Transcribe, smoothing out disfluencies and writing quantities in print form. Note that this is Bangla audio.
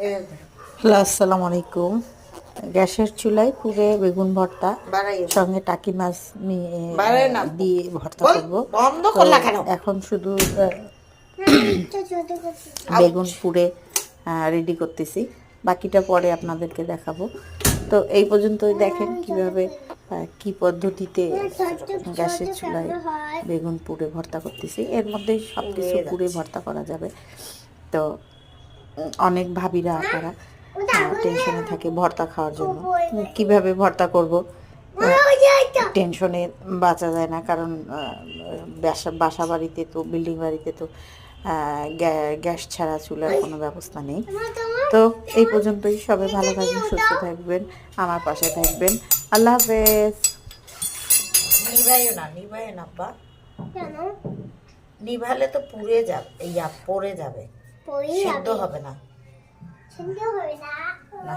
হ্যালো, আসসালামু আলাইকুম। গ্যাসের চুলায় পুড়ে বেগুন ভর্তা, সঙ্গে টাকি মাছ দিয়ে ভর্তা করব। তো এখন শুধু বেগুন পুড়ে রেডি করতেছি, বাকিটা পরে আপনাদেরকে দেখাবো। তো এই পর্যন্তই দেখেন কিভাবে কি পদ্ধতিতে গ্যাসের চুলায় বেগুন পুড়ে ভর্তা করতেছি। এর মধ্যেই সব কিছু পুড়ে ভর্তা করা যাবে। তো অনেক ভাবিরা আপারা টেনশনে থাকে ভর্তা খাওয়ার জন্য, কিভাবে ভর্তা করব। টেনশনে বাঁচা যায় না, কারণ বাসা বাড়িতে তো, বিল্ডিং বাড়িতে তো গ্যাস ছাড়া চুলার কোনো ব্যবস্থা নেই। তো এই পর্যন্তই, সবাই ভালো থাকবেন, সুস্থ থাকবেন, আমার পাশে থাকবেন। আল্লাহ হাফেজ। নিভাইও না বা, নিভালে তো পুড়ে যাবে, পড়ে যাবে, সিদ্ধ হবে না। না।